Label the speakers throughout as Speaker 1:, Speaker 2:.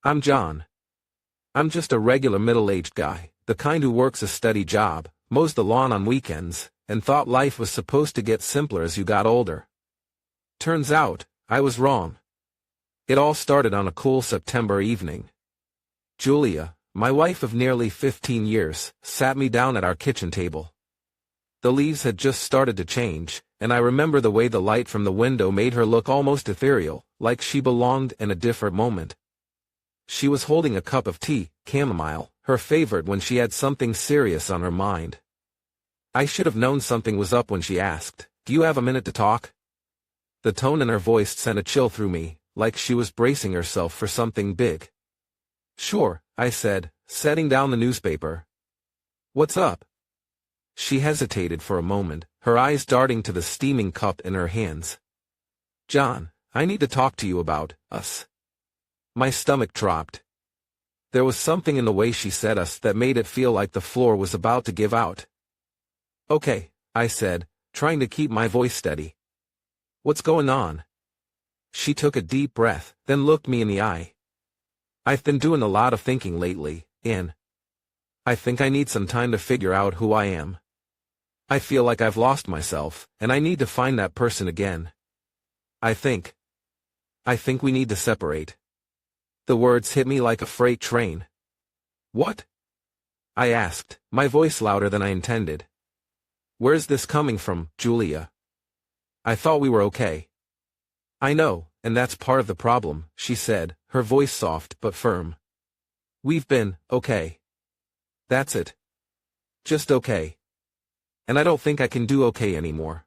Speaker 1: I'm John. I'm just a regular middle-aged guy, the kind who works a steady job, mows the lawn on weekends, and thought life was supposed to get simpler as you got older. Turns out, I was wrong. It all started on a cool September evening. Julia, my wife of nearly 15 years, sat me down at our kitchen table. The leaves had just started to change, and I remember the way the light from the window made her look almost ethereal, like she belonged in a different moment. She was holding a cup of tea, chamomile, her favorite when she had something serious on her mind. I should have known something was up when she asked, "Do you have a minute to talk?" The tone in her voice sent a chill through me, like she was bracing herself for something big. "Sure," I said, setting down the newspaper. "What's up?" She hesitated for a moment, her eyes darting to the steaming cup in her hands. "John, I need to talk to you about us." My stomach dropped. There was something in the way she said us that made it feel like the floor was about to give out. "Okay," I said, trying to keep my voice steady. "What's going on?" She took a deep breath, then looked me in the eye. "I've been doing a lot of thinking lately, and I think I need some time to figure out who I am. I feel like I've lost myself, and I need to find that person again. I think we need to separate." The words hit me like a freight train. "What?" I asked, my voice louder than I intended. "Where's this coming from, Julia? I thought we were okay." "I know, and that's part of the problem," she said, her voice soft but firm. "We've been okay. That's it. Just okay. And I don't think I can do okay anymore."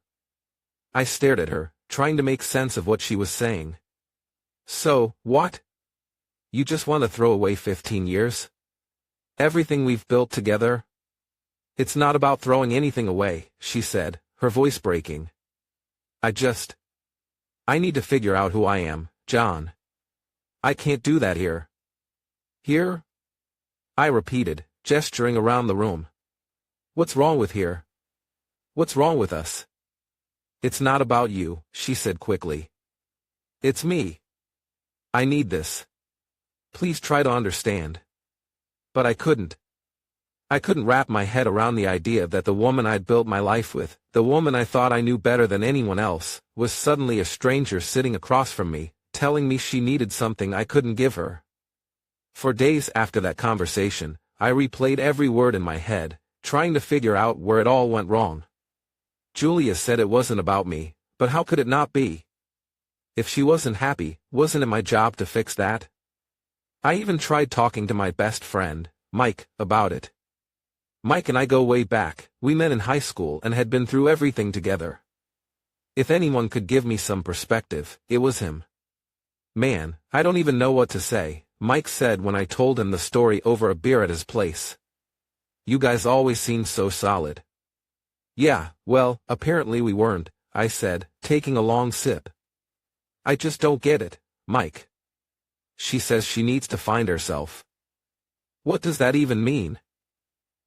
Speaker 1: I stared at her, trying to make sense of what she was saying. "So, what? You just want to throw away 15 years? Everything we've built together?" "It's not about throwing anything away," she said, her voice breaking. I need to figure out who I am, John. I can't do that here." "Here?" I repeated, gesturing around the room. "What's wrong with here? What's wrong with us?" "It's not about you," she said quickly. "It's me. I need this. Please try to understand." But I couldn't. I couldn't wrap my head around the idea that the woman I'd built my life with, the woman I thought I knew better than anyone else, was suddenly a stranger sitting across from me, telling me she needed something I couldn't give her. For days after that conversation, I replayed every word in my head, trying to figure out where it all went wrong. Julia said it wasn't about me, but how could it not be? If she wasn't happy, wasn't it my job to fix that? I even tried talking to my best friend, Mike, about it. Mike and I go way back, we met in high school and had been through everything together. If anyone could give me some perspective, it was him. "Man, I don't even know what to say," Mike said when I told him the story over a beer at his place. "You guys always seemed so solid." "Yeah, well, apparently we weren't," I said, taking a long sip. "I just don't get it, Mike. She says she needs to find herself." "What does that even mean?"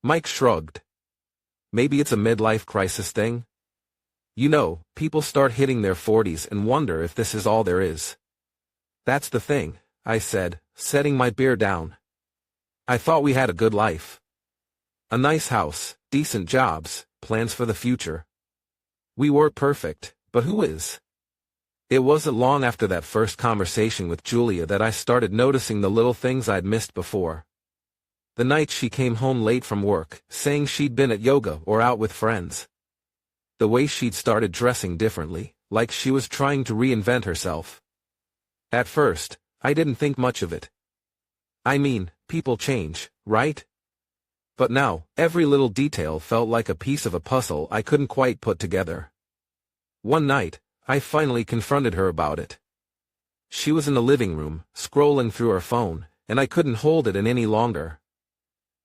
Speaker 1: Mike shrugged. "Maybe it's a midlife crisis thing? You know, people start hitting their 40s and wonder if this is all there is." "That's the thing," I said, setting my beer down. "I thought we had a good life. A nice house, decent jobs, plans for the future. We were perfect, but who is?" It wasn't long after that first conversation with Julia that I started noticing the little things I'd missed before. The night she came home late from work, saying she'd been at yoga or out with friends. The way she'd started dressing differently, like she was trying to reinvent herself. At first, I didn't think much of it. I mean, people change, right? But now, every little detail felt like a piece of a puzzle I couldn't quite put together. One night, I finally confronted her about it. She was in the living room, scrolling through her phone, and I couldn't hold it in any longer.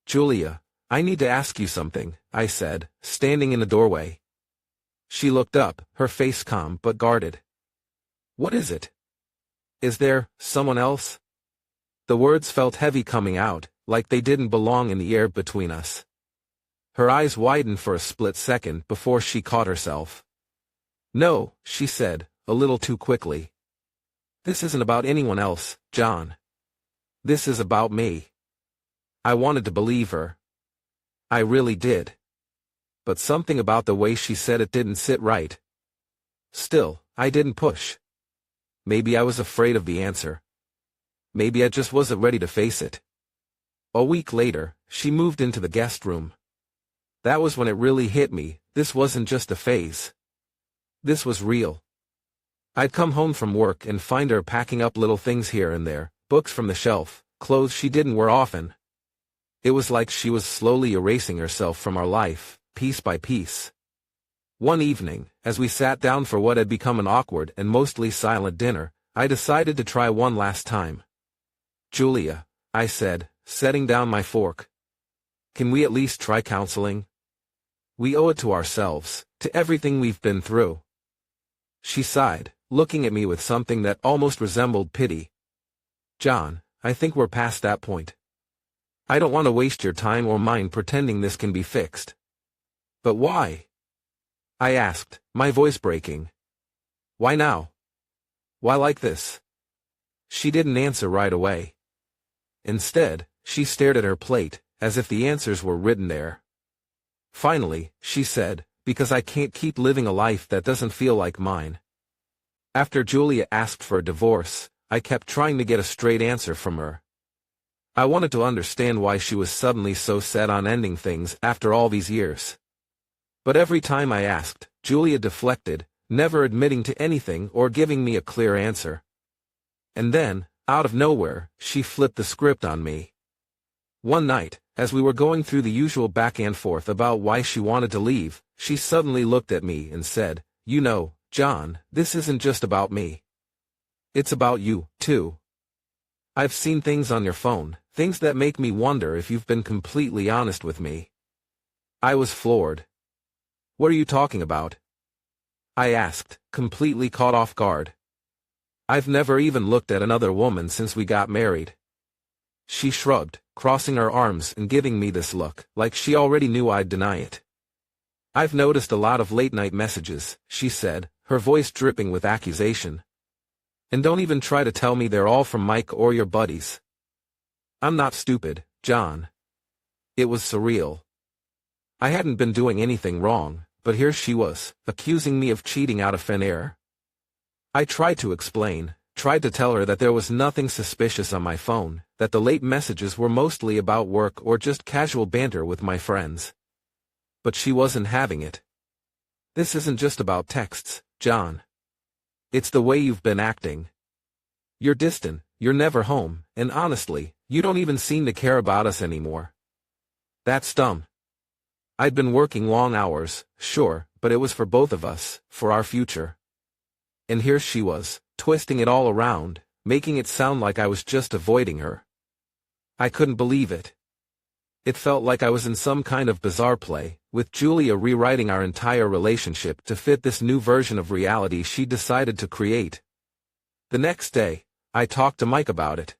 Speaker 1: "Julia, I need to ask you something," I said, standing in the doorway. She looked up, her face calm but guarded. "What is it? Is there someone else?" The words felt heavy coming out, like they didn't belong in the air between us. Her eyes widened for a split second before she caught herself. "No," she said, a little too quickly. "This isn't about anyone else, John. This is about me. I wanted to believe her. I really did. But something about the way she said it didn't sit right. Still, I didn't push. Maybe I was afraid of the answer. Maybe I just wasn't ready to face it. A week later, she moved into the guest room. That was when it really hit me. This wasn't just a phase. This was real. I'd come home from work and find her packing up little things here and there, books from the shelf, clothes she didn't wear often. It was like she was slowly erasing herself from our life, piece by piece. One evening, as we sat down for what had become an awkward and mostly silent dinner, I decided to try one last time. "Julia," I said, setting down my fork. "Can we at least try counseling? We owe it to ourselves, to everything we've been through." She sighed, looking at me with something that almost resembled pity. "John, I think we're past that point. I don't want to waste your time or mine pretending this can be fixed." "But why?" I asked, my voice breaking. "Why now? Why like this?" She didn't answer right away. Instead, she stared at her plate, as if the answers were written there. Finally, she said, "Because I can't keep living a life that doesn't feel like mine." After Julia asked for a divorce, I kept trying to get a straight answer from her. I wanted to understand why she was suddenly so set on ending things after all these years. But every time I asked, Julia deflected, never admitting to anything or giving me a clear answer. And then, out of nowhere, she flipped the script on me. One night, as we were going through the usual back and forth about why she wanted to leave, she suddenly looked at me and said, "You know, John, this isn't just about me. It's about you, too. I've seen things on your phone, things that make me wonder if you've been completely honest with me." I was floored. "What are you talking about?" I asked, completely caught off guard. "I've never even looked at another woman since we got married." She shrugged, crossing her arms and giving me this look, like she already knew I'd deny it. "I've noticed a lot of late-night messages," she said, her voice dripping with accusation. "And don't even try to tell me they're all from Mike or your buddies." I'm not stupid, John. It was surreal. I hadn't been doing anything wrong, but here she was, accusing me of cheating out of thin air. I tried to explain, tried to tell her that there was nothing suspicious on my phone, that the late messages were mostly about work or just casual banter with my friends. But she wasn't having it. "This isn't just about texts, John. It's the way you've been acting. You're distant, you're never home, and honestly, you don't even seem to care about us anymore." That's dumb. I'd been working long hours, sure, but it was for both of us, for our future. And here she was, twisting it all around, making it sound like I was just avoiding her. I couldn't believe it. It felt like I was in some kind of bizarre play, with Julia rewriting our entire relationship to fit this new version of reality she decided to create. The next day, I talked to Mike about it.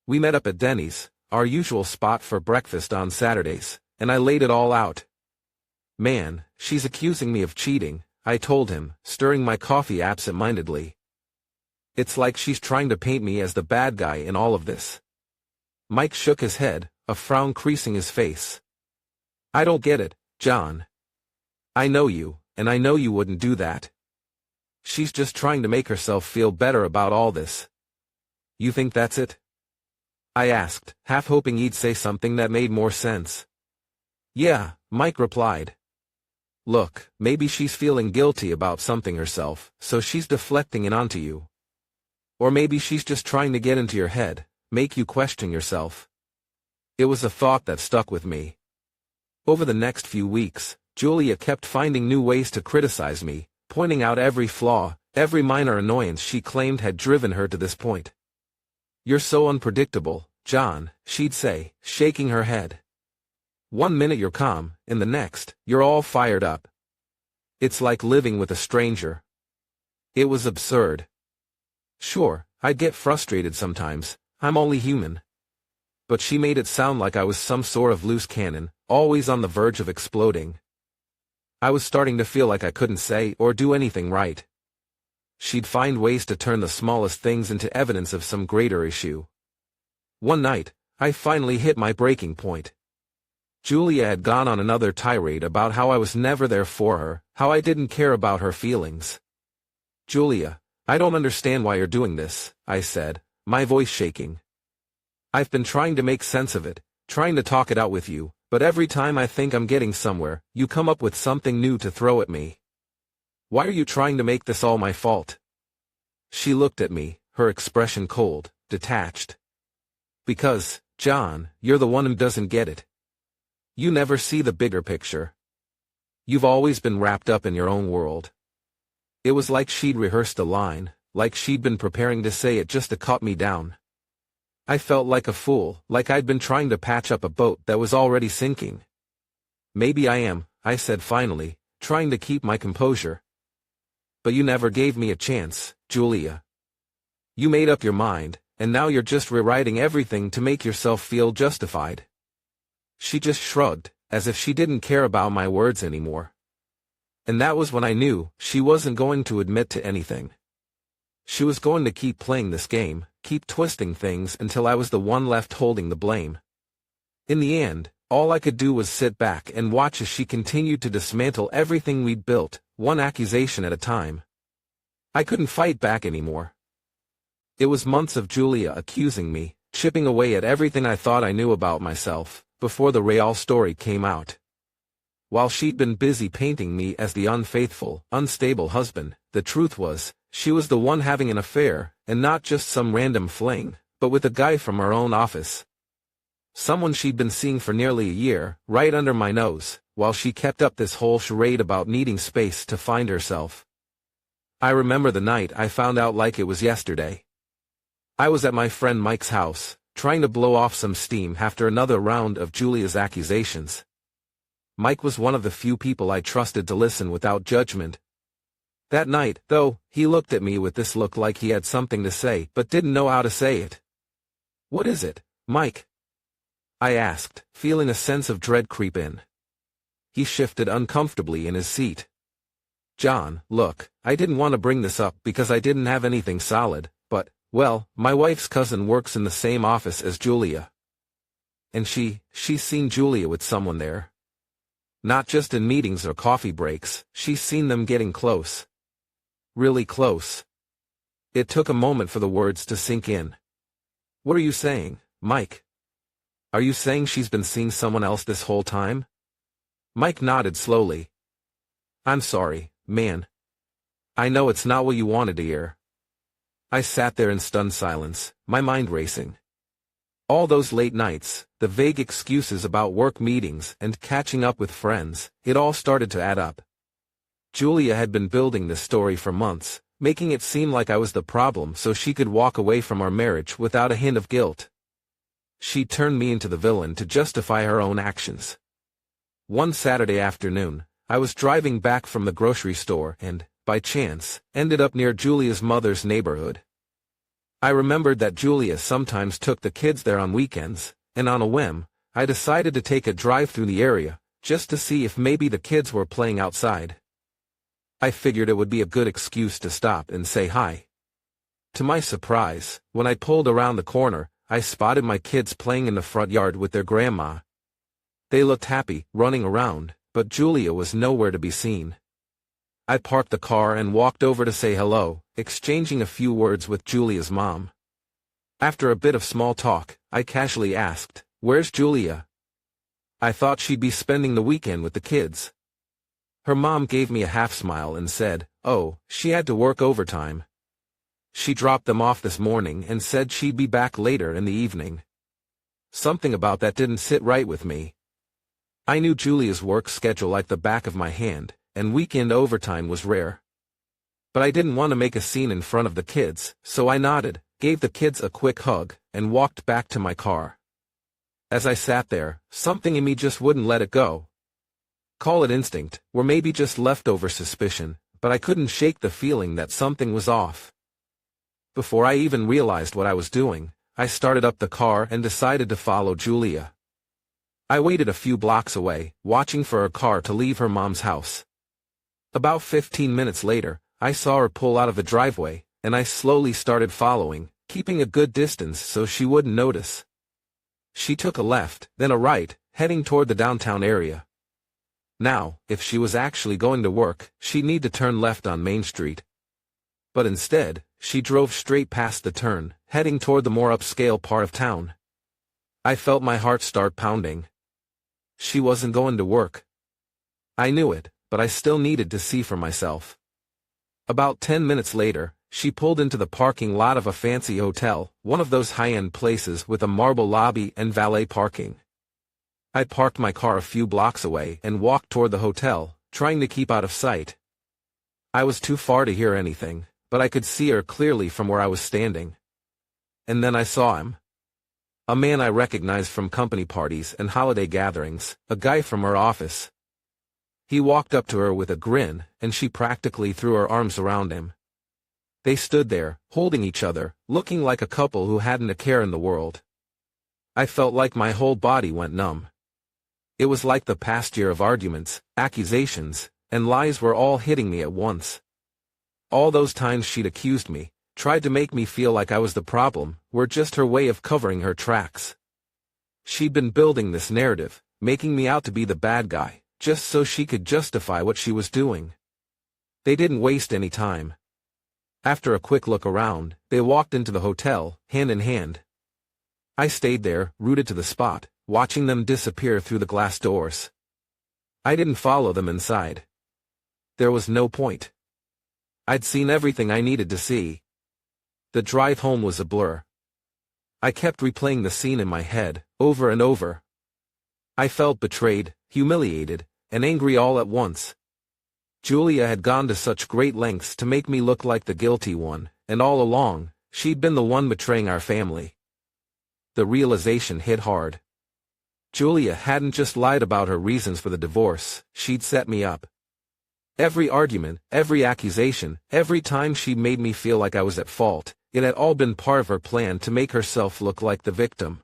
Speaker 1: We met up at Denny's, our usual spot for breakfast on Saturdays, and I laid it all out. "Man, she's accusing me of cheating," I told him, stirring my coffee absent-mindedly. "It's like she's trying to paint me as the bad guy in all of this." Mike shook his head, a frown creasing his face. "I don't get it, John. I know you, and I know you wouldn't do that. She's just trying to make herself feel better about all this." "You think that's it?" I asked, half hoping he'd say something that made more sense. "Yeah," Mike replied. "Look, maybe she's feeling guilty about something herself, so she's deflecting it onto you. Or maybe she's just trying to get into your head, make you question yourself." It was a thought that stuck with me. Over the next few weeks, Julia kept finding new ways to criticize me, pointing out every flaw, every minor annoyance she claimed had driven her to this point. "You're so unpredictable, John," she'd say, shaking her head. "One minute you're calm, and the next, you're all fired up. It's like living with a stranger." It was absurd. Sure, I'd get frustrated sometimes, I'm only human. But she made it sound like I was some sort of loose cannon, always on the verge of exploding. I was starting to feel like I couldn't say or do anything right. She'd find ways to turn the smallest things into evidence of some greater issue. One night, I finally hit my breaking point. Julia had gone on another tirade about how I was never there for her, how I didn't care about her feelings. "Julia, I don't understand why you're doing this," I said, my voice shaking. "I've been trying to make sense of it, trying to talk it out with you, but every time I think I'm getting somewhere, you come up with something new to throw at me. Why are you trying to make this all my fault?" She looked at me, her expression cold, detached. "Because, John, you're the one who doesn't get it. You never see the bigger picture. You've always been wrapped up in your own world." It was like she'd rehearsed a line, like she'd been preparing to say it just to cut me down. I felt like a fool, like I'd been trying to patch up a boat that was already sinking. "Maybe I am," I said finally, trying to keep my composure. "But you never gave me a chance, Julia. You made up your mind, and now you're just rewriting everything to make yourself feel justified." She just shrugged, as if she didn't care about my words anymore. And that was when I knew she wasn't going to admit to anything. She was going to keep playing this game, keep twisting things until I was the one left holding the blame. In the end, all I could do was sit back and watch as she continued to dismantle everything we'd built, one accusation at a time. I couldn't fight back anymore. It was months of Julia accusing me, chipping away at everything I thought I knew about myself, before the real story came out. While she'd been busy painting me as the unfaithful, unstable husband, the truth was, she was the one having an affair, and not just some random fling, but with a guy from her own office. Someone she'd been seeing for nearly a year, right under my nose, while she kept up this whole charade about needing space to find herself. I remember the night I found out like it was yesterday. I was at my friend Mike's house, trying to blow off some steam after another round of Julia's accusations. Mike was one of the few people I trusted to listen without judgment. That night, though, he looked at me with this look like he had something to say but didn't know how to say it. "What is it, Mike?" I asked, feeling a sense of dread creep in. He shifted uncomfortably in his seat. "John, look, I didn't want to bring this up because I didn't have anything solid, but, well, my wife's cousin works in the same office as Julia. And she's seen Julia with someone there. Not just in meetings or coffee breaks, she's seen them getting close. Really close." It took a moment for the words to sink in. "What are you saying, Mike? Are you saying she's been seeing someone else this whole time?" Mike nodded slowly. "I'm sorry, man. I know it's not what you wanted to hear." I sat there in stunned silence, my mind racing. All those late nights, the vague excuses about work meetings and catching up with friends, it all started to add up. Julia had been building this story for months, making it seem like I was the problem so she could walk away from our marriage without a hint of guilt. She turned me into the villain to justify her own actions. One Saturday afternoon, I was driving back from the grocery store and, by chance, ended up near Julia's mother's neighborhood. I remembered that Julia sometimes took the kids there on weekends, and on a whim, I decided to take a drive through the area, just to see if maybe the kids were playing outside. I figured it would be a good excuse to stop and say hi. To my surprise, when I pulled around the corner, I spotted my kids playing in the front yard with their grandma. They looked happy, running around, but Julia was nowhere to be seen. I parked the car and walked over to say hello, exchanging a few words with Julia's mom. After a bit of small talk, I casually asked, "Where's Julia? I thought she'd be spending the weekend with the kids." Her mom gave me a half smile and said, "Oh, she had to work overtime. She dropped them off this morning and said she'd be back later in the evening." Something about that didn't sit right with me. I knew Julia's work schedule like the back of my hand, and weekend overtime was rare. But I didn't want to make a scene in front of the kids, so I nodded, gave the kids a quick hug, and walked back to my car. As I sat there, something in me just wouldn't let it go. Call it instinct, or maybe just leftover suspicion, but I couldn't shake the feeling that something was off. Before I even realized what I was doing, I started up the car and decided to follow Julia. I waited a few blocks away, watching for her car to leave her mom's house. About 15 minutes later, I saw her pull out of the driveway, and I slowly started following, keeping a good distance so she wouldn't notice. She took a left, then a right, heading toward the downtown area. Now, if she was actually going to work, she'd need to turn left on Main Street. But instead, she drove straight past the turn, heading toward the more upscale part of town. I felt my heart start pounding. She wasn't going to work. I knew it, but I still needed to see for myself. About 10 minutes later, she pulled into the parking lot of a fancy hotel, one of those high-end places with a marble lobby and valet parking. I parked my car a few blocks away and walked toward the hotel, trying to keep out of sight. I was too far to hear anything, but I could see her clearly from where I was standing. And then I saw him. A man I recognized from company parties and holiday gatherings, a guy from her office. He walked up to her with a grin, and she practically threw her arms around him. They stood there, holding each other, looking like a couple who hadn't a care in the world. I felt like my whole body went numb. It was like the past year of arguments, accusations, and lies were all hitting me at once. All those times she'd accused me, tried to make me feel like I was the problem, were just her way of covering her tracks. She'd been building this narrative, making me out to be the bad guy, just so she could justify what she was doing. They didn't waste any time. After a quick look around, they walked into the hotel, hand in hand. I stayed there, rooted to the spot, watching them disappear through the glass doors. I didn't follow them inside. There was no point. I'd seen everything I needed to see. The drive home was a blur. I kept replaying the scene in my head, over and over. I felt betrayed, humiliated, and angry all at once. Julia had gone to such great lengths to make me look like the guilty one, and all along, she'd been the one betraying our family. The realization hit hard. Julia hadn't just lied about her reasons for the divorce, she'd set me up. Every argument, every accusation, every time she made me feel like I was at fault, it had all been part of her plan to make herself look like the victim.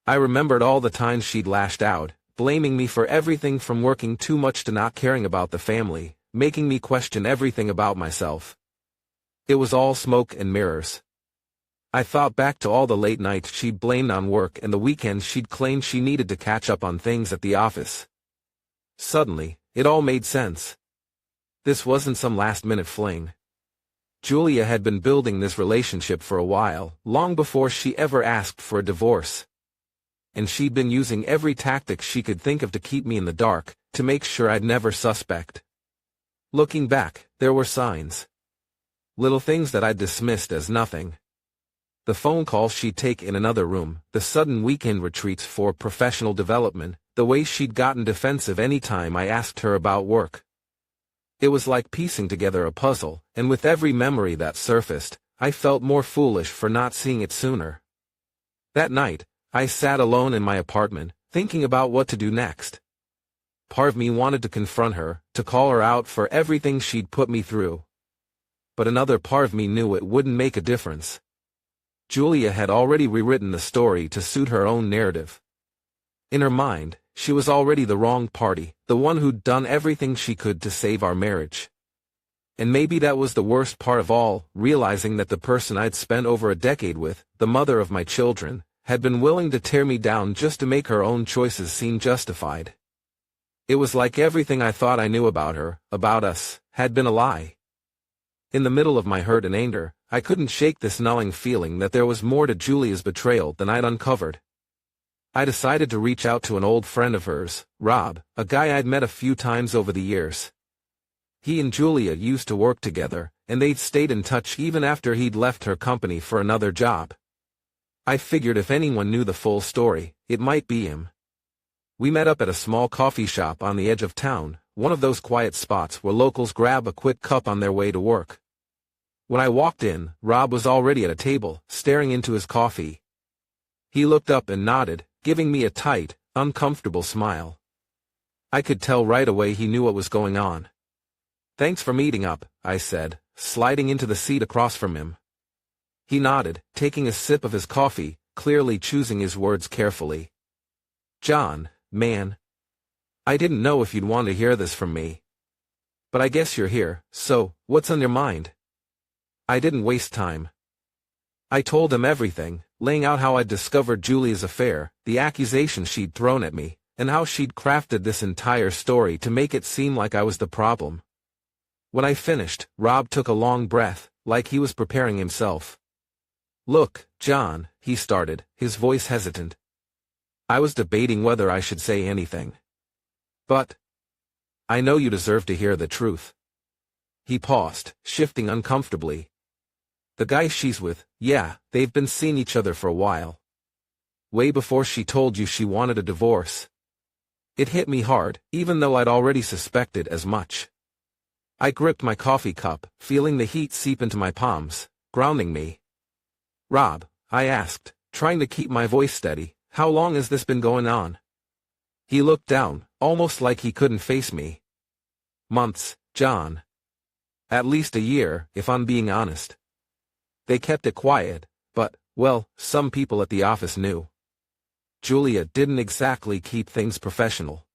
Speaker 1: I remembered all the times she'd lashed out, blaming me for everything from working too much to not caring about the family, making me question everything about myself. It was all smoke and mirrors. I thought back to all the late nights she'd blamed on work and the weekends she'd claimed she needed to catch up on things at the office. Suddenly, it all made sense. This wasn't some last-minute fling. Julia had been building this relationship for a while, long before she ever asked for a divorce. And she'd been using every tactic she could think of to keep me in the dark, to make sure I'd never suspect. Looking back, there were signs. Little things that I'd dismissed as nothing. The phone calls she'd take in another room, the sudden weekend retreats for professional development, the way she'd gotten defensive any time I asked her about work. It was like piecing together a puzzle, and with every memory that surfaced, I felt more foolish for not seeing it sooner. That night, I sat alone in my apartment, thinking about what to do next. Part of me wanted to confront her, to call her out for everything she'd put me through. But another part of me knew it wouldn't make a difference. Julia had already rewritten the story to suit her own narrative. In her mind, she was already the wrong party, the one who'd done everything she could to save our marriage. And maybe that was the worst part of all, realizing that the person I'd spent over a decade with, the mother of my children, had been willing to tear me down just to make her own choices seem justified. It was like everything I thought I knew about her, about us, had been a lie. In the middle of my hurt and anger, I couldn't shake this gnawing feeling that there was more to Julia's betrayal than I'd uncovered. I decided to reach out to an old friend of hers, Rob, a guy I'd met a few times over the years. He and Julia used to work together, and they'd stayed in touch even after he'd left her company for another job. I figured if anyone knew the full story, it might be him. We met up at a small coffee shop on the edge of town, one of those quiet spots where locals grab a quick cup on their way to work. When I walked in, Rob was already at a table, staring into his coffee. He looked up and nodded, giving me a tight, uncomfortable smile. I could tell right away he knew what was going on. "Thanks for meeting up," I said, sliding into the seat across from him. He nodded, taking a sip of his coffee, clearly choosing his words carefully. "John, man. I didn't know if you'd want to hear this from me. But I guess you're here, so, what's on your mind?" I didn't waste time. I told him everything, laying out how I'd discovered Julia's affair, the accusations she'd thrown at me, and how she'd crafted this entire story to make it seem like I was the problem. When I finished, Rob took a long breath, like he was preparing himself. "Look, John," he started, his voice hesitant. I was debating whether I should say anything. "But I know you deserve to hear the truth." He paused, shifting uncomfortably. "The guy she's with, yeah, they've been seeing each other for a while. Way before she told you she wanted a divorce." It hit me hard, even though I'd already suspected as much. I gripped my coffee cup, feeling the heat seep into my palms, grounding me. "Rob," I asked, trying to keep my voice steady, "how long has this been going on?" He looked down, almost like he couldn't face me. "Months, John. At least a year, if I'm being honest. They kept it quiet, but, well, some people at the office knew. Julia didn't exactly keep things professional.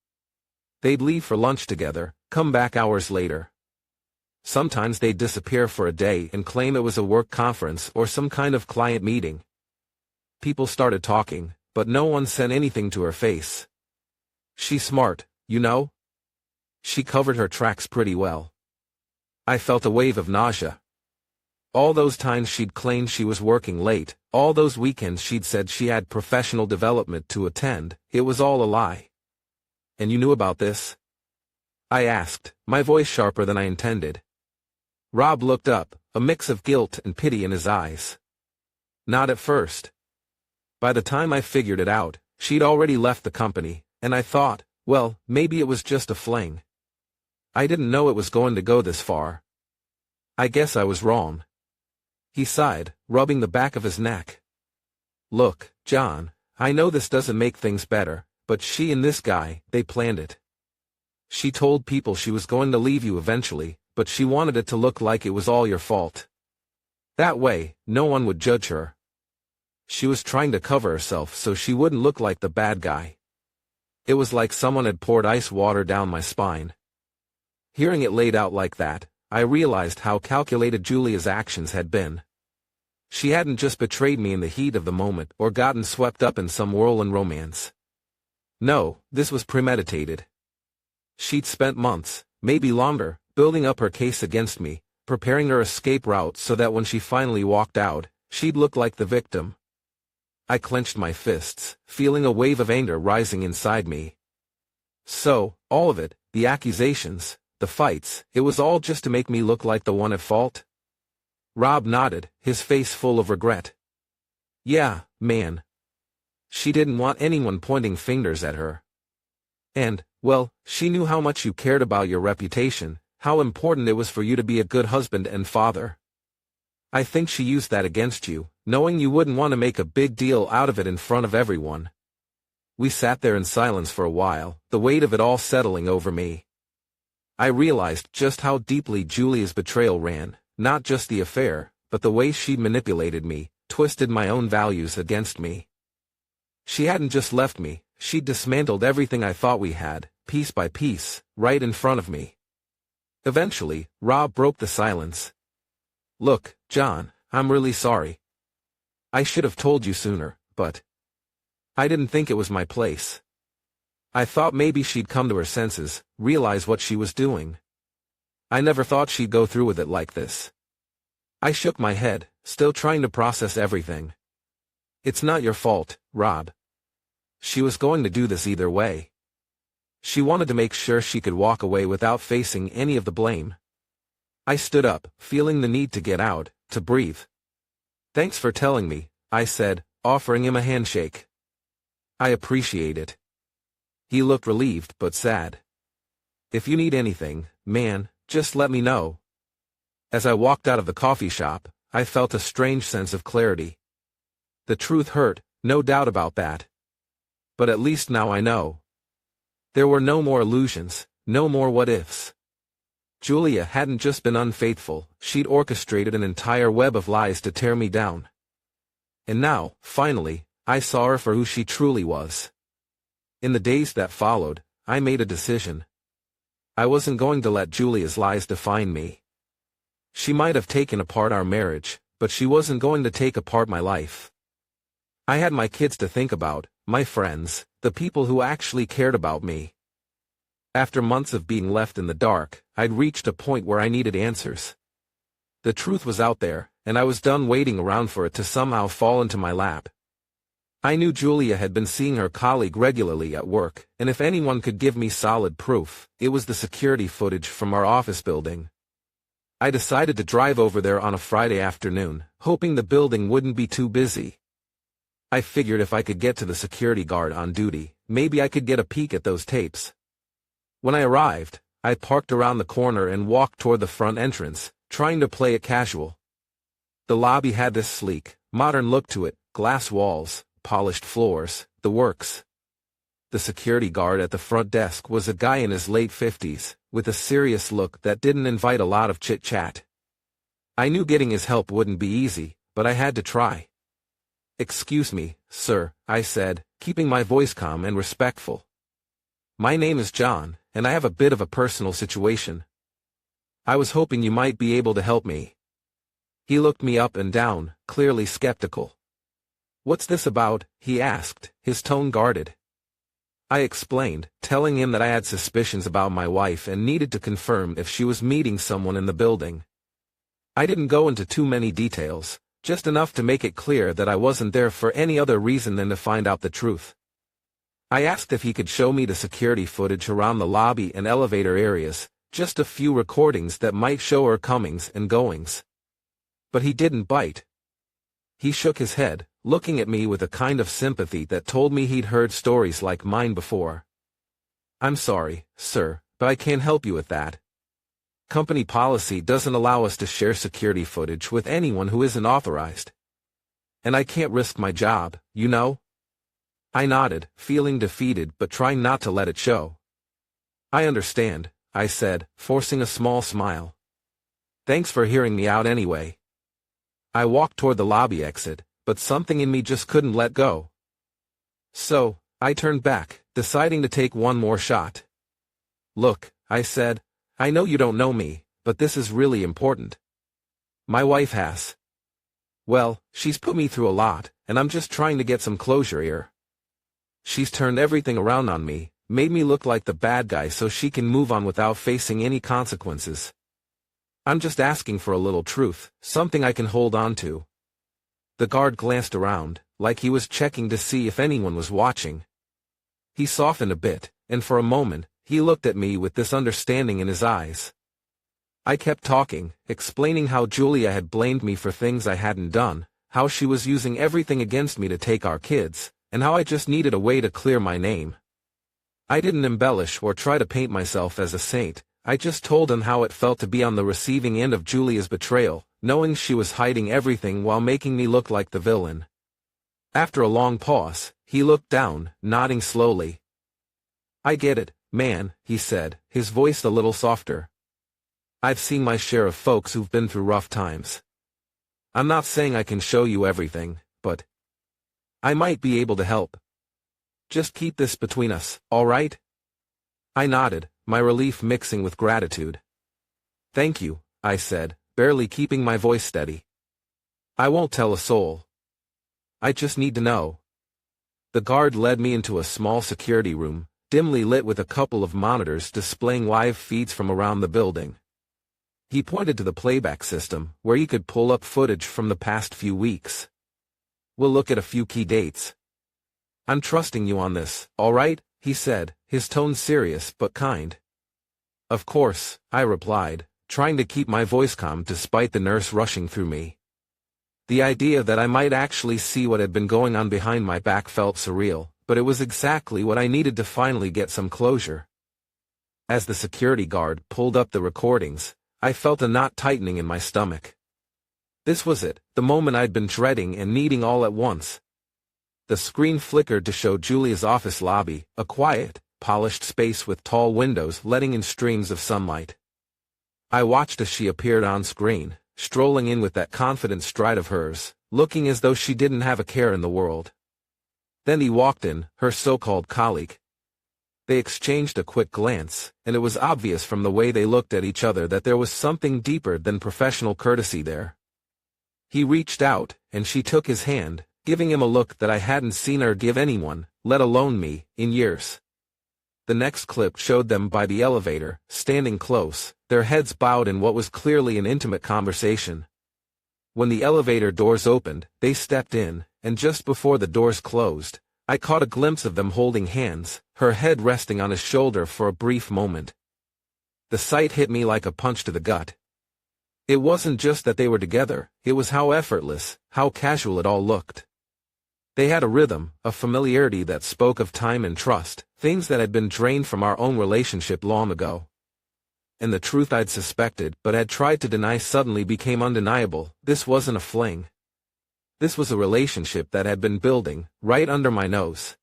Speaker 1: They'd leave for lunch together, come back hours later. Sometimes they'd disappear for a day and claim it was a work conference or some kind of client meeting. People started talking, but no one said anything to her face. She's smart, you know? She covered her tracks pretty well." I felt a wave of nausea. All those times she'd claimed she was working late, all those weekends she'd said she had professional development to attend, it was all a lie. "And you knew about this?" I asked, my voice sharper than I intended. Rob looked up, a mix of guilt and pity in his eyes. "Not at first. By the time I figured it out, she'd already left the company, and I thought, well, maybe it was just a fling. I didn't know it was going to go this far. I guess I was wrong." He sighed, rubbing the back of his neck. "Look, John, I know this doesn't make things better, but she and this guy, they planned it. She told people she was going to leave you eventually, but she wanted it to look like it was all your fault. That way, no one would judge her. She was trying to cover herself so she wouldn't look like the bad guy. It was like someone had poured ice water down my spine." Hearing it laid out like that, I realized how calculated Julia's actions had been. She hadn't just betrayed me in the heat of the moment or gotten swept up in some whirlwind romance. No, this was premeditated. She'd spent months, maybe longer, building up her case against me, preparing her escape route so that when she finally walked out, she'd look like the victim. I clenched my fists, feeling a wave of anger rising inside me. So, all of it, the accusations, the fights, it was all just to make me look like the one at fault? Rob nodded, his face full of regret. "Yeah, man. She didn't want anyone pointing fingers at her. And, well, she knew how much you cared about your reputation, how important it was for you to be a good husband and father. I think she used that against you, knowing you wouldn't want to make a big deal out of it in front of everyone." We sat there in silence for a while, the weight of it all settling over me. I realized just how deeply Julia's betrayal ran, not just the affair, but the way she'd manipulated me, twisted my own values against me. She hadn't just left me, she'd dismantled everything I thought we had, piece by piece, right in front of me. Eventually, Rob broke the silence. "Look, John, I'm really sorry. I should have told you sooner, but I didn't think it was my place. I thought maybe she'd come to her senses, realize what she was doing. I never thought she'd go through with it like this." I shook my head, still trying to process everything. "It's not your fault, Rob. She was going to do this either way. She wanted to make sure she could walk away without facing any of the blame." I stood up, feeling the need to get out, to breathe. "Thanks for telling me," I said, offering him a handshake. "I appreciate it." He looked relieved but sad. "If you need anything, man, just let me know." As I walked out of the coffee shop, I felt a strange sense of clarity. The truth hurt, no doubt about that. But at least now I know. There were no more illusions, no more what-ifs. Julia hadn't just been unfaithful, she'd orchestrated an entire web of lies to tear me down. And now, finally, I saw her for who she truly was. In the days that followed, I made a decision. I wasn't going to let Julia's lies define me. She might have taken apart our marriage, but she wasn't going to take apart my life. I had my kids to think about, my friends, the people who actually cared about me. After months of being left in the dark, I'd reached a point where I needed answers. The truth was out there, and I was done waiting around for it to somehow fall into my lap. I knew Julia had been seeing her colleague regularly at work, and if anyone could give me solid proof, it was the security footage from our office building. I decided to drive over there on a Friday afternoon, hoping the building wouldn't be too busy. I figured if I could get to the security guard on duty, maybe I could get a peek at those tapes. When I arrived, I parked around the corner and walked toward the front entrance, trying to play it casual. The lobby had this sleek, modern look to it, glass walls, polished floors, the works. The security guard at the front desk was a guy in his late 50s, with a serious look that didn't invite a lot of chit-chat. I knew getting his help wouldn't be easy, but I had to try. "Excuse me, sir," I said, keeping my voice calm and respectful. "My name is John, and I have a bit of a personal situation. I was hoping you might be able to help me." He looked me up and down, clearly skeptical. "What's this about?" he asked, his tone guarded. I explained, telling him that I had suspicions about my wife and needed to confirm if she was meeting someone in the building. I didn't go into too many details, just enough to make it clear that I wasn't there for any other reason than to find out the truth. I asked if he could show me the security footage around the lobby and elevator areas, just a few recordings that might show her comings and goings. But he didn't bite. He shook his head, looking at me with a kind of sympathy that told me he'd heard stories like mine before. "I'm sorry, sir, but I can't help you with that. Company policy doesn't allow us to share security footage with anyone who isn't authorized. And I can't risk my job, you know?" I nodded, feeling defeated but trying not to let it show. "I understand," I said, forcing a small smile. "Thanks for hearing me out anyway." I walked toward the lobby exit, but something in me just couldn't let go. So, I turned back, deciding to take one more shot. "Look," I said, "I know you don't know me, but this is really important. My wife has. Well, she's put me through a lot, and I'm just trying to get some closure here. She's turned everything around on me, made me look like the bad guy so she can move on without facing any consequences. I'm just asking for a little truth, something I can hold on to." The guard glanced around, like he was checking to see if anyone was watching. He softened a bit, and for a moment, he looked at me with this understanding in his eyes. I kept talking, explaining how Julia had blamed me for things I hadn't done, how she was using everything against me to take our kids, and how I just needed a way to clear my name. I didn't embellish or try to paint myself as a saint. I just told him how it felt to be on the receiving end of Julia's betrayal, knowing she was hiding everything while making me look like the villain. After a long pause, he looked down, nodding slowly. "I get it, man," he said, his voice a little softer. "I've seen my share of folks who've been through rough times. I'm not saying I can show you everything, but I might be able to help. Just keep this between us, all right?" I nodded, my relief mixing with gratitude. "Thank you," I said, barely keeping my voice steady. "I won't tell a soul. I just need to know." The guard led me into a small security room, dimly lit with a couple of monitors displaying live feeds from around the building. He pointed to the playback system, where you could pull up footage from the past few weeks. "We'll look at a few key dates. I'm trusting you on this, all right?" he said, his tone serious but kind. "Of course," I replied, trying to keep my voice calm despite the nurse rushing through me. The idea that I might actually see what had been going on behind my back felt surreal, but it was exactly what I needed to finally get some closure. As the security guard pulled up the recordings, I felt a knot tightening in my stomach. This was it, the moment I'd been dreading and needing all at once. The screen flickered to show Julia's office lobby, a quiet, polished space with tall windows letting in streams of sunlight. I watched as she appeared on screen, strolling in with that confident stride of hers, looking as though she didn't have a care in the world. Then he walked in, her so-called colleague. They exchanged a quick glance, and it was obvious from the way they looked at each other that there was something deeper than professional courtesy there. He reached out, and she took his hand, giving him a look that I hadn't seen her give anyone, let alone me, in years. The next clip showed them by the elevator, standing close, their heads bowed in what was clearly an intimate conversation. When the elevator doors opened, they stepped in, and just before the doors closed, I caught a glimpse of them holding hands, her head resting on his shoulder for a brief moment. The sight hit me like a punch to the gut. It wasn't just that they were together, it was how effortless, how casual it all looked. They had a rhythm, a familiarity that spoke of time and trust, things that had been drained from our own relationship long ago. And the truth I'd suspected but had tried to deny suddenly became undeniable. This wasn't a fling. This was a relationship that had been building, right under my nose.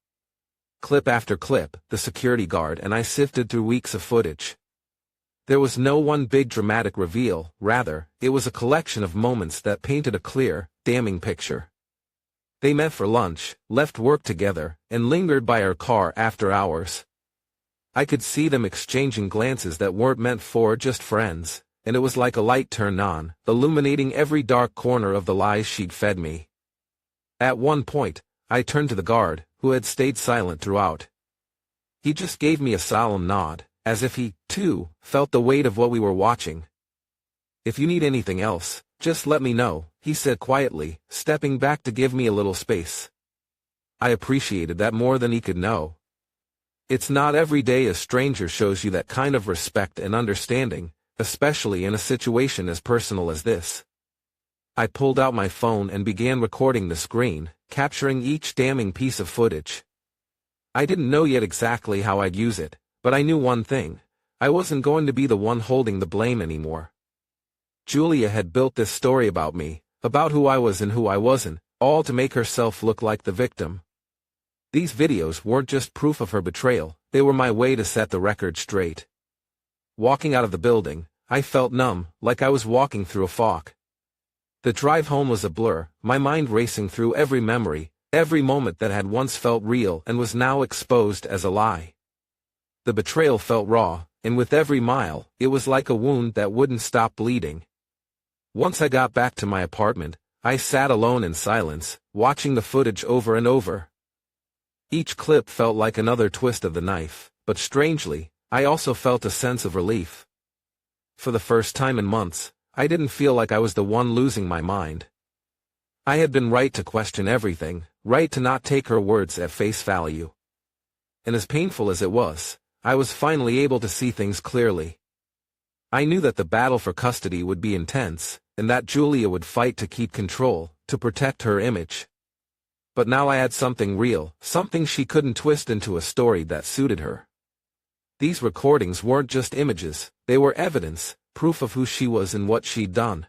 Speaker 1: Clip after clip, the security guard and I sifted through weeks of footage. There was no one big dramatic reveal, rather, it was a collection of moments that painted a clear, damning picture. They met for lunch, left work together, and lingered by our car after hours. I could see them exchanging glances that weren't meant for just friends, and it was like a light turned on, illuminating every dark corner of the lies she'd fed me. At one point, I turned to the guard, who had stayed silent throughout. He just gave me a solemn nod, as if he, too, felt the weight of what we were watching. "If you need anything else, just let me know," he said quietly, stepping back to give me a little space. I appreciated that more than he could know. It's not every day a stranger shows you that kind of respect and understanding, especially in a situation as personal as this. I pulled out my phone and began recording the screen, capturing each damning piece of footage. I didn't know yet exactly how I'd use it, but I knew one thing: I wasn't going to be the one holding the blame anymore. Julia had built this story about me, about who I was and who I wasn't, all to make herself look like the victim. These videos weren't just proof of her betrayal, they were my way to set the record straight. Walking out of the building, I felt numb, like I was walking through a fog. The drive home was a blur, my mind racing through every memory, every moment that had once felt real and was now exposed as a lie. The betrayal felt raw, and with every mile, it was like a wound that wouldn't stop bleeding. Once I got back to my apartment, I sat alone in silence, watching the footage over and over. Each clip felt like another twist of the knife, but strangely, I also felt a sense of relief. For the first time in months, I didn't feel like I was the one losing my mind. I had been right to question everything, right to not take her words at face value. And as painful as it was, I was finally able to see things clearly. I knew that the battle for custody would be intense, and that Julia would fight to keep control, to protect her image. But now I had something real, something she couldn't twist into a story that suited her. These recordings weren't just images, they were evidence, proof of who she was and what she'd done.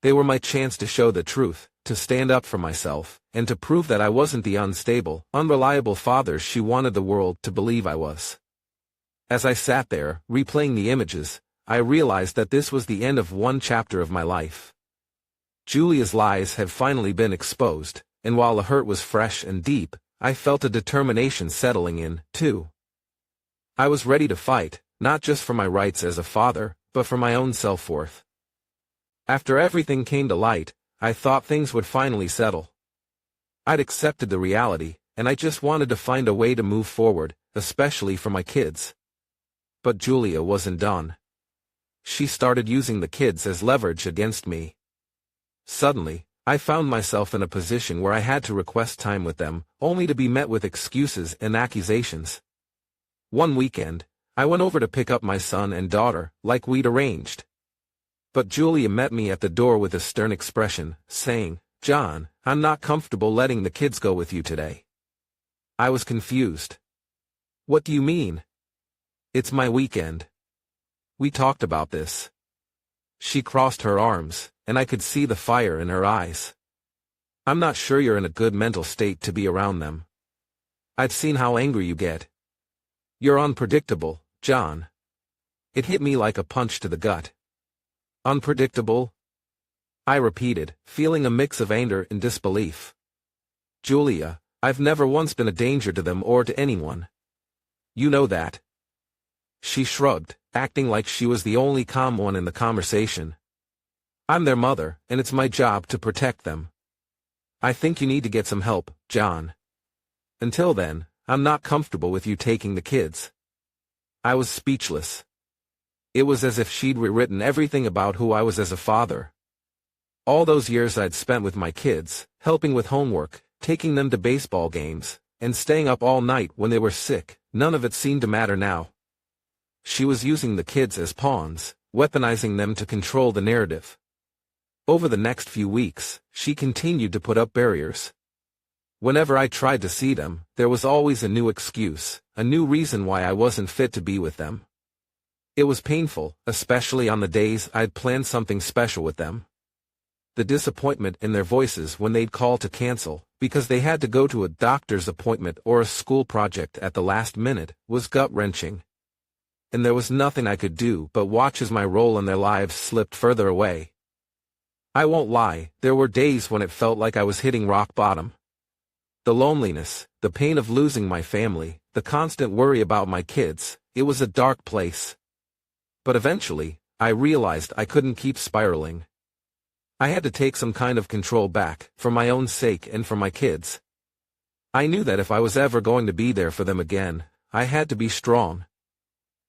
Speaker 1: They were my chance to show the truth, to stand up for myself, and to prove that I wasn't the unstable, unreliable father she wanted the world to believe I was. As I sat there, replaying the images, I realized that this was the end of one chapter of my life. Julia's lies had finally been exposed, and while the hurt was fresh and deep, I felt a determination settling in, too. I was ready to fight, not just for my rights as a father, but for my own self-worth. After everything came to light, I thought things would finally settle. I'd accepted the reality, and I just wanted to find a way to move forward, especially for my kids. But Julia wasn't done. She started using the kids as leverage against me. Suddenly, I found myself in a position where I had to request time with them, only to be met with excuses and accusations. One weekend, I went over to pick up my son and daughter, like we'd arranged. But Julia met me at the door with a stern expression, saying, "John, I'm not comfortable letting the kids go with you today." I was confused. "What do you mean?" "It's my weekend. We talked about this." She crossed her arms, and I could see the fire in her eyes. "I'm not sure you're in a good mental state to be around them. I've seen how angry you get. You're unpredictable, John." It hit me like a punch to the gut. "Unpredictable?" I repeated, feeling a mix of anger and disbelief. "Julia, I've never once been a danger to them or to anyone. You know that." She shrugged, acting like she was the only calm one in the conversation. "I'm their mother, and it's my job to protect them." I think you need to get some help, John. Until then, I'm not comfortable with you taking the kids." I was speechless. It was as if she'd rewritten everything about who I was as a father. All those years I'd spent with my kids, helping with homework, taking them to baseball games, and staying up all night when they were sick, none of it seemed to matter now. She was using the kids as pawns, weaponizing them to control the narrative. Over the next few weeks, she continued to put up barriers. Whenever I tried to see them, there was always a new excuse, a new reason why I wasn't fit to be with them. It was painful, especially on the days I'd planned something special with them. The disappointment in their voices when they'd call to cancel, because they had to go to a doctor's appointment or a school project at the last minute, was gut-wrenching. And there was nothing I could do but watch as my role in their lives slipped further away. I won't lie, there were days when it felt like I was hitting rock bottom. The loneliness, the pain of losing my family, the constant worry about my kids, it was a dark place. But eventually, I realized I couldn't keep spiraling. I had to take some kind of control back, for my own sake and for my kids. I knew that if I was ever going to be there for them again, I had to be strong.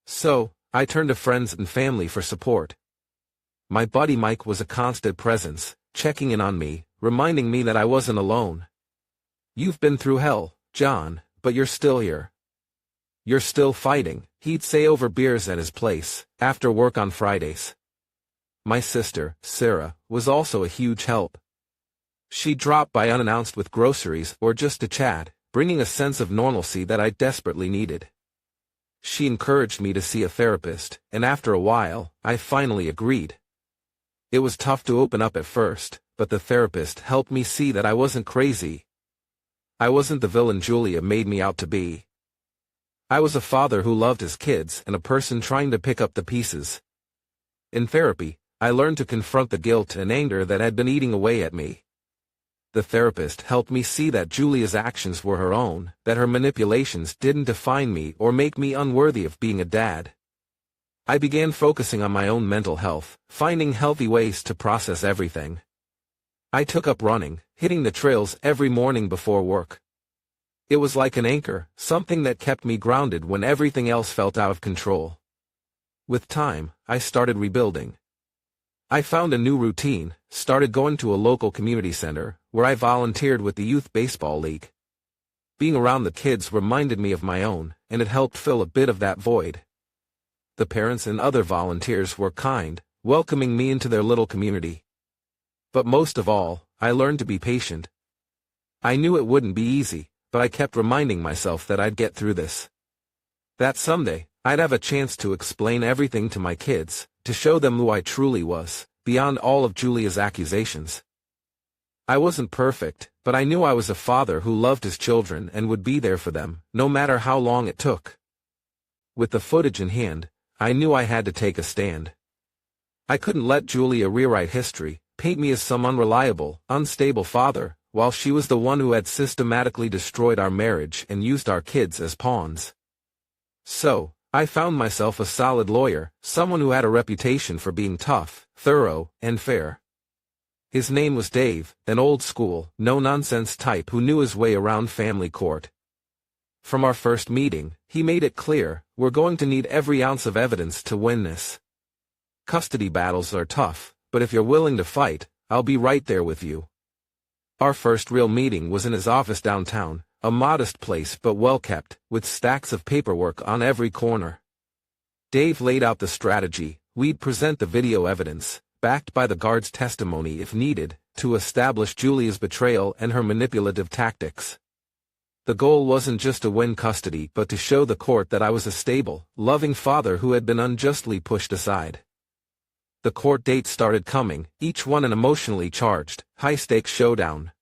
Speaker 1: So, I turned to friends and family for support. My buddy Mike was a constant presence, checking in on me, reminding me that I wasn't alone. "You've been through hell, John, but you're still here. You're still fighting," he'd say over beers at his place, after work on Fridays. My sister, Sarah, was also a huge help. She'd drop by unannounced with groceries or just to chat, bringing a sense of normalcy that I desperately needed. She encouraged me to see a therapist, and after a while, I finally agreed. It was tough to open up at first, but the therapist helped me see that I wasn't crazy. I wasn't the villain Julia made me out to be. I was a father who loved his kids and a person trying to pick up the pieces. In therapy, I learned to confront the guilt and anger that had been eating away at me. The therapist helped me see that Julia's actions were her own, that her manipulations didn't define me or make me unworthy of being a dad. I began focusing on my own mental health, finding healthy ways to process everything. I took up running, hitting the trails every morning before work. It was like an anchor, something that kept me grounded when everything else felt out of control. With time, I started rebuilding. I found a new routine, started going to a local community center, where I volunteered with the youth baseball league. Being around the kids reminded me of my own, and it helped fill a bit of that void. The parents and other volunteers were kind, welcoming me into their little community. But most of all, I learned to be patient. I knew it wouldn't be easy, but I kept reminding myself that I'd get through this. That someday, I'd have a chance to explain everything to my kids, to show them who I truly was, beyond all of Julia's accusations. I wasn't perfect, but I knew I was a father who loved his children and would be there for them, no matter how long it took. With the footage in hand, I knew I had to take a stand. I couldn't let Julia rewrite history, paint me as some unreliable, unstable father, while she was the one who had systematically destroyed our marriage and used our kids as pawns. So, I found myself a solid lawyer, someone who had a reputation for being tough, thorough, and fair. His name was Dave, an old-school, no-nonsense type who knew his way around family court. From our first meeting, he made it clear, we're going to need every ounce of evidence to win this. Custody battles are tough, but if you're willing to fight, I'll be right there with you. Our first real meeting was in his office downtown, a modest place but well-kept, with stacks of paperwork on every corner. Dave laid out the strategy. We'd present the video evidence, backed by the guard's testimony if needed, to establish Julia's betrayal and her manipulative tactics. The goal wasn't just to win custody but to show the court that I was a stable, loving father who had been unjustly pushed aside. The court dates started coming, each one an emotionally charged, high-stakes showdown.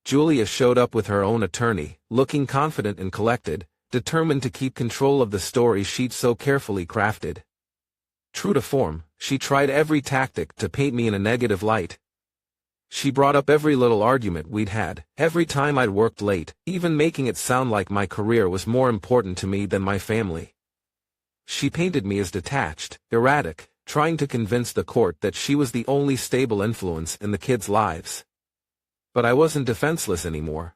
Speaker 1: Julia showed up with her own attorney, looking confident and collected, determined to keep control of the story she'd so carefully crafted. True to form, she tried every tactic to paint me in a negative light. She brought up every little argument we'd had, every time I'd worked late, even making it sound like my career was more important to me than my family. She painted me as detached, erratic, trying to convince the court that she was the only stable influence in the kids' lives. But I wasn't defenseless anymore.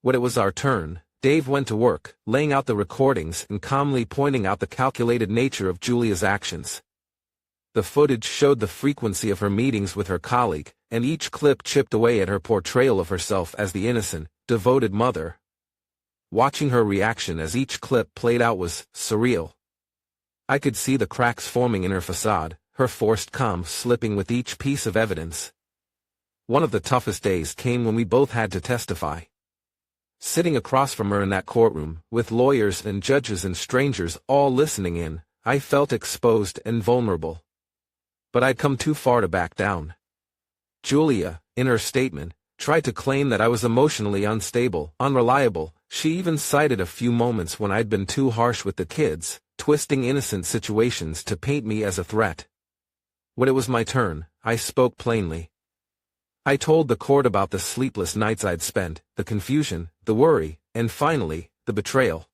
Speaker 1: When it was our turn, Dave went to work, laying out the recordings and calmly pointing out the calculated nature of Julia's actions. The footage showed the frequency of her meetings with her colleague, and each clip chipped away at her portrayal of herself as the innocent, devoted mother. Watching her reaction as each clip played out was surreal. I could see the cracks forming in her facade, her forced calm slipping with each piece of evidence. One of the toughest days came when we both had to testify. Sitting across from her in that courtroom, with lawyers and judges and strangers all listening in, I felt exposed and vulnerable. But I'd come too far to back down. Julia, in her statement, tried to claim that I was emotionally unstable, unreliable. She even cited a few moments when I'd been too harsh with the kids, twisting innocent situations to paint me as a threat. When it was my turn, I spoke plainly. I told the court about the sleepless nights I'd spent, the confusion, the worry, and finally, the betrayal.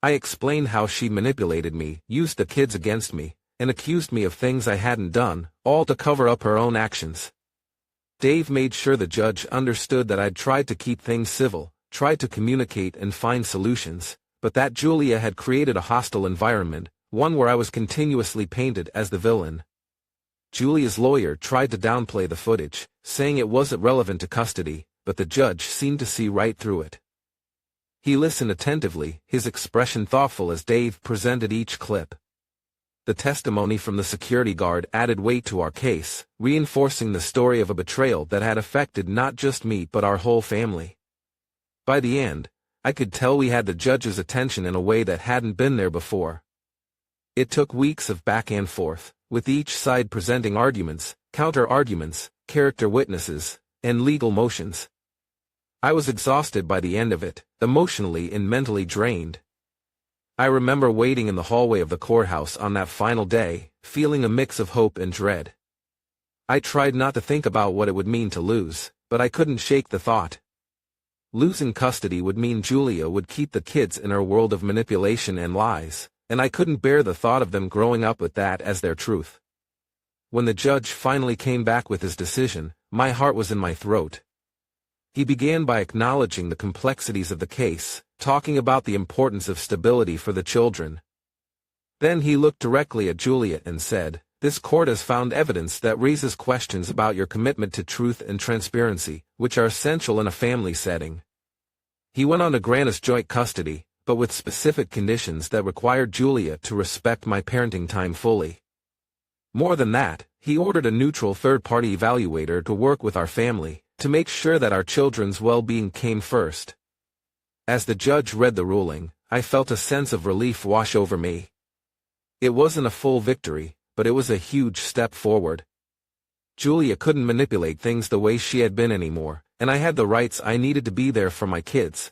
Speaker 1: I explained how she manipulated me, used the kids against me, and accused me of things I hadn't done, all to cover up her own actions. Dave made sure the judge understood that I'd tried to keep things civil, tried to communicate and find solutions, but that Julia had created a hostile environment, one where I was continuously painted as the villain. Julia's lawyer tried to downplay the footage, saying it wasn't relevant to custody, but the judge seemed to see right through it. He listened attentively, his expression thoughtful as Dave presented each clip. The testimony from the security guard added weight to our case, reinforcing the story of a betrayal that had affected not just me but our whole family. By the end, I could tell we had the judge's attention in a way that hadn't been there before. It took weeks of back and forth, with each side presenting arguments, counter-arguments, character witnesses, and legal motions. I was exhausted by the end of it, emotionally and mentally drained. I remember waiting in the hallway of the courthouse on that final day, feeling a mix of hope and dread. I tried not to think about what it would mean to lose, but I couldn't shake the thought. Losing custody would mean Julia would keep the kids in her world of manipulation and lies, and I couldn't bear the thought of them growing up with that as their truth. When the judge finally came back with his decision, my heart was in my throat. He began by acknowledging the complexities of the case, talking about the importance of stability for the children. Then he looked directly at Julia and said, "This court has found evidence that raises questions about your commitment to truth and transparency, which are essential in a family setting." He went on to grant us joint custody, but with specific conditions that required Julia to respect my parenting time fully. More than that, he ordered a neutral third-party evaluator to work with our family, to make sure that our children's well-being came first. As the judge read the ruling, I felt a sense of relief wash over me. It wasn't a full victory, but it was a huge step forward. Julia couldn't manipulate things the way she had been anymore, and I had the rights I needed to be there for my kids,